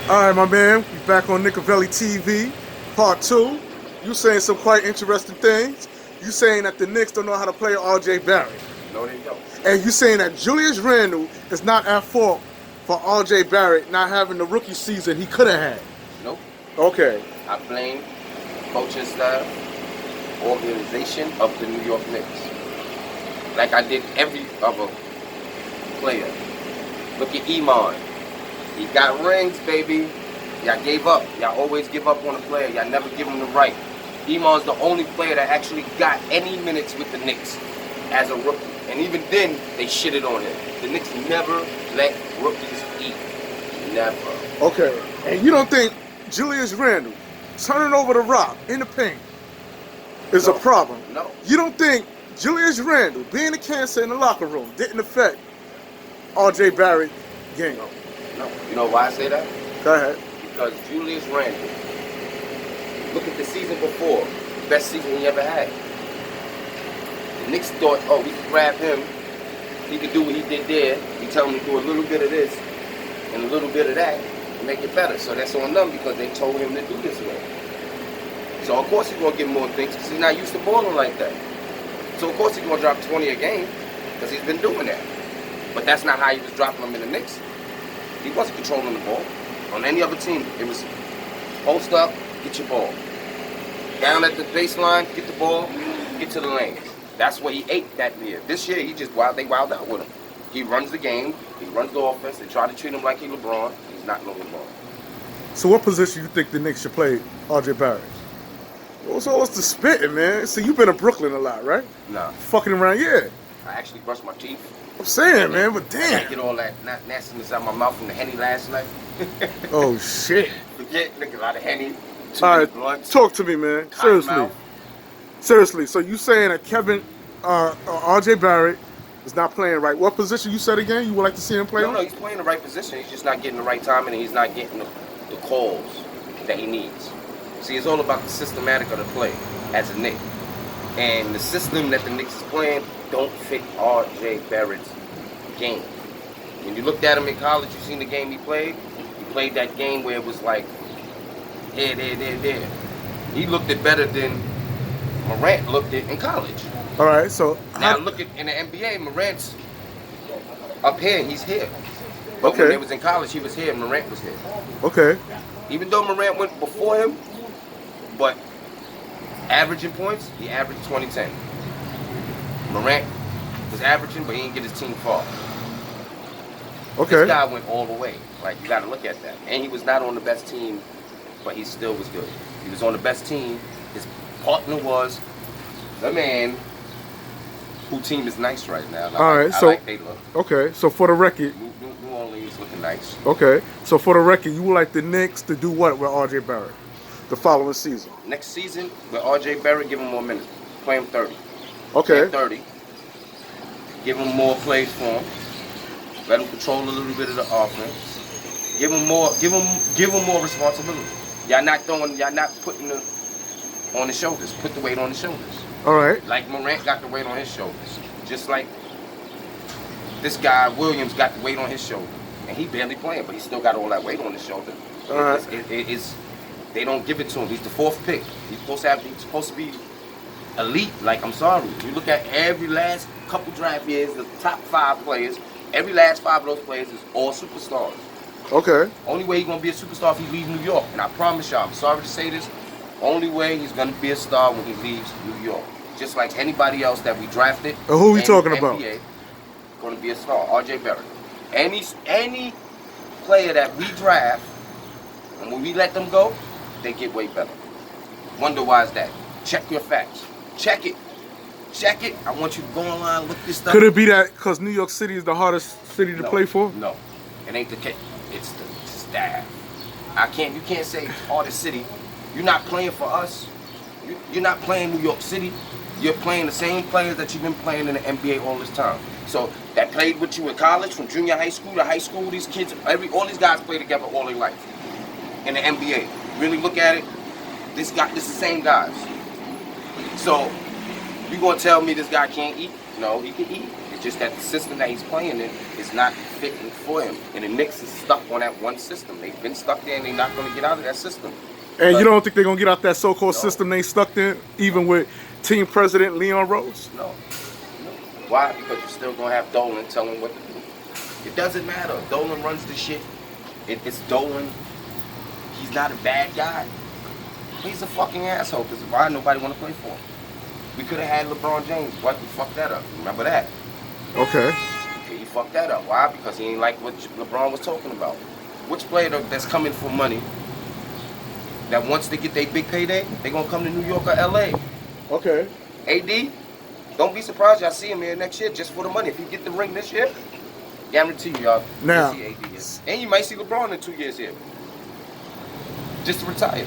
All right, my man, we back on Nickavelli TV, part two. You saying some quite interesting things. You saying that the Knicks don't know how to play RJ Barrett. No, they don't. And you saying that Julius Randle is not at fault for RJ Barrett not having the rookie season he could have had. Nope. Okay. I blame coaching staff, organization of the New York Knicks. Like I did every other player. Look at Iman. He got rings, baby. Y'all gave up. Y'all always give up on a player. Y'all never give him the right. Iman's the only player that actually got any minutes with the Knicks as a rookie. And even then, they shitted on him. The Knicks never let rookies eat. Never. Okay. And you don't think Julius Randle turning over the rock in the paint is a problem? No. You don't think Julius Randle being a cancer in the locker room didn't affect RJ Barrett's game? No. You know why I say that? Go ahead. Because Julius Randle, look at the season before, best season he ever had. The Knicks thought, oh, we can grab him. He can do what he did there. We tell him to do a little bit of this and a little bit of that and make it better. So that's on them because they told him to do this way. So of course he's gonna get more things because he's not used to balling like that. So of course he's gonna drop 20 a game because he's been doing that. But that's not how he was dropping them in the Knicks. He wasn't controlling the ball. On any other team, it was post up, get your ball. Down at the baseline, get the ball, get to the lane. That's what he ate that year. This year, they wilded out with him. He runs the game, he runs the offense. They try to treat him like he's LeBron. He's not no LeBron. So what position you think the Knicks should play RJ Barrett? So what's the spitting, man? See, you've been in Brooklyn a lot, right? Nah. Fucking around, yeah. I actually brushed my teeth. I'm saying, man, but I damn. get all that nastiness out my mouth from the Henny last night. Oh, shit. Forget, nigga, a lot of Henny. All right, talk to me, man. Seriously. Seriously. So you saying that RJ Barrett is not playing right? What position you said again? You would like to see him play? No, he's playing the right position. He's just not getting the right timing, and he's not getting the calls that he needs. See, it's all about the systematic of the play as a Knick. And the system that the Knicks is playing don't fit RJ Barrett's game. When you looked at him in college, you seen the game he played. He played that game where it was like, there. He looked it better than Morant looked it in college. All right, so now look at in the NBA, Morant's up here, he's here. But when it was in college, he was here, and Morant was here. Okay. Even though Morant went before him, but averaging points, he averaged 20-10. Morant was averaging, but he didn't get his team far. Okay. This guy went all the way. Like, you got to look at that. And he was not on the best team, but he still was good. He was on the best team. His partner was the man whose team is nice right now. All right, so I like they look. Okay, so for the record, New Orleans looking nice. Okay, so for the record, you would like the Knicks to do what with RJ Barrett the following season? Next season, with RJ Barrett, give him more minutes. Play him 30. Okay. Play him 30. Give him more plays for him. Let him control a little bit of the offense. Give him more responsibility. Y'all not putting the on his shoulders. Put the weight on his shoulders. All right. Like Morant got the weight on his shoulders. Just like this guy Williams got the weight on his shoulder. And he barely playing, but he still got all that weight on his shoulder. All right. They don't give it to him. He's the fourth pick. He's supposed to be elite. Like, I'm sorry. You look at every last couple draft years, the top 5 players, every last 5 of those players is all superstars. Okay. Only way he's gonna be a superstar if he leaves New York. And I promise y'all, I'm sorry to say this, only way he's gonna be a star when he leaves New York. Just like anybody else that we drafted. Who we talking about? Gonna be a star. RJ Barrett. Any player that we draft, and when we let them go, they get way better. Wonder why is that? Check your facts. Check it. Check it. I want you to go online, look this stuff. Could it be that because New York City is the hardest city to play for? No. It ain't the case. It's the staff. You can't say hardest city. You're not playing for us. You're not playing New York City. You're playing the same players that you've been playing in the NBA all this time. So that played with you in college, from junior high school to high school, these kids, all these guys play together all their life. In the NBA. Really look at it, this is the same guys. So you gonna tell me this guy can't eat? No, he can eat. It's just that the system that he's playing in is not fitting for him. And the Knicks is stuck on that one system. They've been stuck there and they're not going to get out of that system. And you don't think they're going to get out that so-called No. system they stuck in, even with team president Leon Rose? No. Why? Because you're still going to have Dolan telling what to do. It doesn't matter. Dolan runs the shit. It's Dolan. He's not a bad guy. He's a fucking asshole because why nobody want to play for him? We could have had LeBron James. Why we fucked that up? Remember that? Okay. He fucked that up. Why? Because he ain't like what LeBron was talking about. Which player that's coming for money that once they get their big payday, they going to come to New York or LA? Okay. AD, don't be surprised y'all see him here next year just for the money. If he get the ring this year, guarantee you y'all Now, see AD here. And you might see LeBron in 2 years here. Just to retire.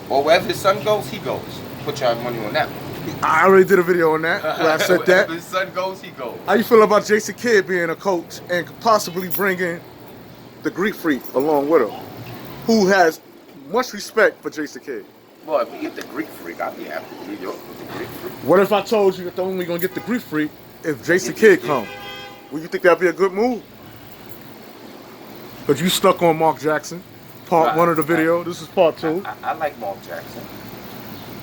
Or wherever his son goes, he goes. Put y'all money on that one. I already did a video on that where I said that. Wherever his son goes, he goes. How you feel about Jason Kidd being a coach and possibly bringing the Greek Freak along with him, who has much respect for Jason Kidd? Well, if we get the Greek Freak, I'd be happy with New York with the Greek Freak. What if I told you that they're only going to get the Greek Freak if Jason Kidd come? Would you think that'd be a good move? But you stuck on Mark Jackson, part one of the video. This is part two. I like Mark Jackson.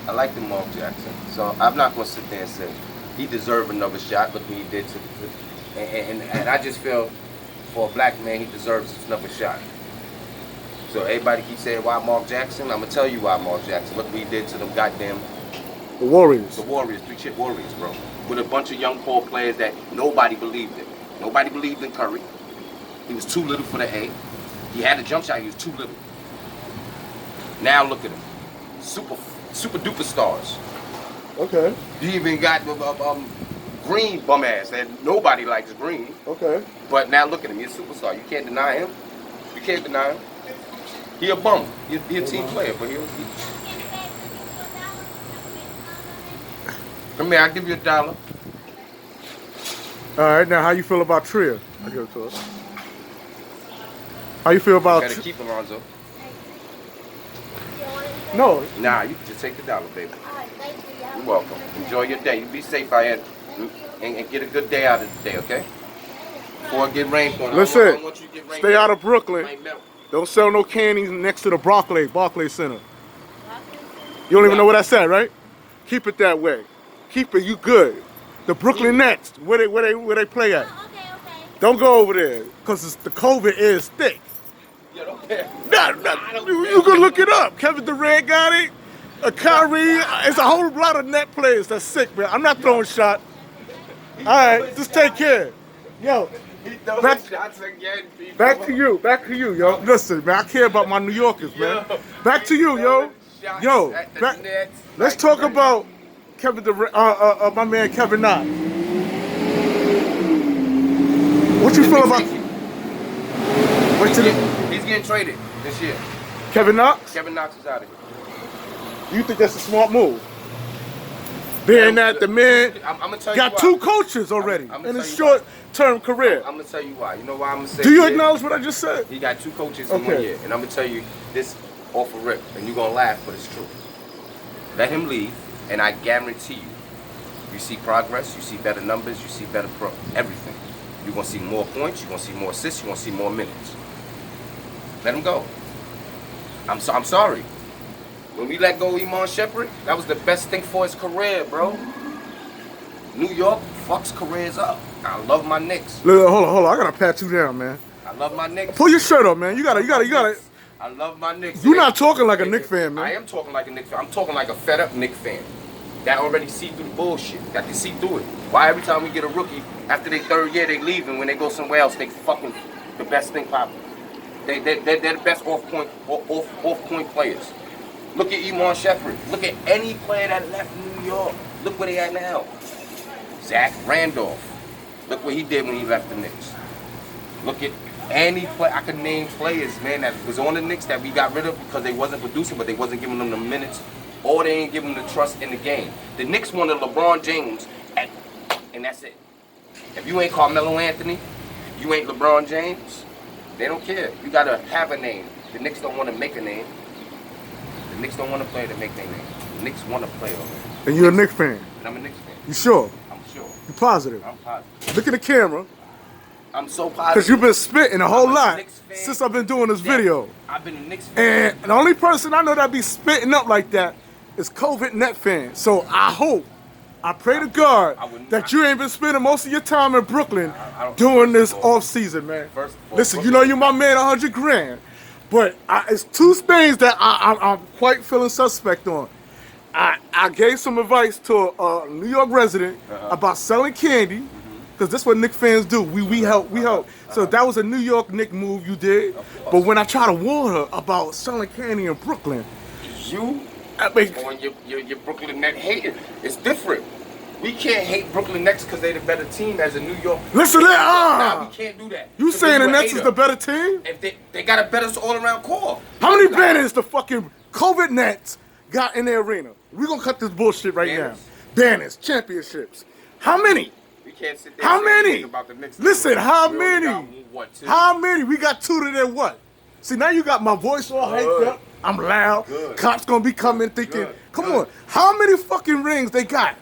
I like the Mark Jackson. So I'm not going to sit there and say he deserved another shot. Look what he did to and I just feel for a black man, he deserves another shot. So everybody keeps saying, why Mark Jackson? I'm going to tell you why Mark Jackson. Look what he did to them goddamn... The Warriors. The Warriors, 3-chip Warriors, bro. With a bunch of young poor players that nobody believed in. Nobody believed in Curry. He was too little for the A. He had a jump shot, he was too little. Now look at him. Super duper stars. Okay. You even got Green bum ass that nobody likes Green. Okay. But now look at him, he's a superstar. You can't deny him. You can't deny him. He a bum. He a team player, but he come here, I'll give you $1. All right, now how you feel about Trier? I give it to us. How you feel about? Gotta keep Alonzo. No. Nah, you can just take the $1, baby. You're welcome. Enjoy your day. You be safe out here and get a good day out of the day, okay? Before it get rained on. Listen, I don't want you to get rained stay out of It Brooklyn. might melt. Don't sell no candies next to the Barclays Center. You don't even know where that's at, right? Keep it that way. Keep it. You good? The Brooklyn Nets, where they play at. Okay. Don't go over there, cause the COVID is thick. Yeah, don't care. You can look it up. Kevin Durant got it. Kyrie. It's a whole lot of net players that's sick, man. I'm not throwing shots. All right, just take care. Yo, back to you, yo. Listen, man, I care about my New Yorkers, man. Back to you, yo. Let's talk about Kevin Durant, my man Kevin Knox. What you feel about? He's getting traded this year. Kevin Knox? Kevin Knox is out of here. You think that's a smart move? Being that the man I'm gonna tell got you why. 2 coaches already I'm in gonna his tell you why. short-term career. I'm gonna tell you why. You know why I'm gonna say? Do you this? acknowledge what I just said? He got 2 coaches in Okay. 1 year, and I'm gonna tell you this off a rip, and you're gonna laugh, but it's true. Let him leave, and I guarantee you see progress, you see better numbers, you see better everything. You're gonna see more points, you're gonna see more assists, you're gonna see more minutes. Let him go. I'm sorry. When we let go of Iman Shepherd, that was the best thing for his career, bro. New York fucks careers up. I love my Knicks. Look, hold on. I gotta pat you down, man. I love my Knicks. Pull your shirt up, man. You gotta. I love my Knicks. You're not talking like a Knicks fan, man. I am talking like a Knicks fan. I'm talking like a fed up Knicks fan. That already see through the bullshit. That can see through it. Why every time we get a rookie, after their 3rd year, they leave, and when they go somewhere else, they fucking the best thing popping. They're the best off point players. Look at Iman Shepherd. Look at any player that left New York. Look where they at now. Zach Randolph. Look what he did when he left the Knicks. Look at any play. I could name players, man, that was on the Knicks that we got rid of because they wasn't producing, but they wasn't giving them the minutes, or they ain't giving them the trust in the game. The Knicks wanted LeBron James, and that's it. If you ain't Carmelo Anthony, you ain't LeBron James, they don't care. You gotta have a name. The Knicks don't want to make a name. The Knicks don't want to play to make their name. The Knicks want to play already. And you're a Knicks fan. And I'm a Knicks fan. You sure? I'm sure. You positive? I'm positive. Look at the camera. I'm so positive. Because you've been spitting a whole I'm a lot Knicks fan. since I've been doing this video. I've been a Knicks fan. And the only person I know that be spitting up like that is COVID net fans. So I pray to God that you ain't been spending most of your time in Brooklyn during this off season, man. Listen, you know you my man 100 grand. But it's two things that I'm quite feeling suspect on. I gave some advice to a New York resident about selling candy, because that's what Knicks fans do. We help. So that was a New York Knicks move you did. But when I try to warn her about selling candy in Brooklyn, on your Brooklyn Nets hating, it's different. We can't hate Brooklyn Nets because they're the better team as a New York. Listen, nah, we can't do that. You saying the Nets is the better team? If they got a better all-around core. How many banners the fucking COVID Nets got in the arena? We gonna cut this bullshit right now. Banners, championships. How many? We can't sit there. How many? About the Knicks. Listen, how many? Two. How many? We got 2 to their what? See, now you got my voice all hyped up. I'm loud. Good. Cops gonna be coming thinking, come on, how many fucking rings they got?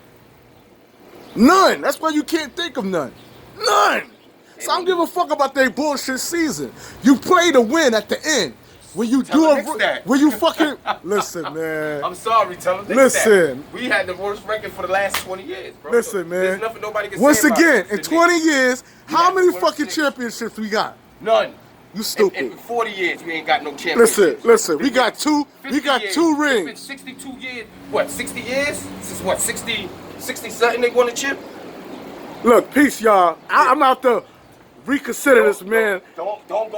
None. That's why you can't think of none. None. So I don't give a fuck about their bullshit season. You play to win at the end. When you when you fucking listen, man. I'm sorry, tell them. Listen, we had the worst record for the last 20 years, bro. Listen, man. There's nothing nobody can Once say about again, it. in 20 years, how many fucking championships we got? None. You stupid. In 40 years, we ain't got no championships. Listen. We got two. We got 2 rings. It's been 62 years. What? 60 years? Since what? 60 something they won a chip. Look, peace, y'all. I'm out to reconsider this, man. Don't go.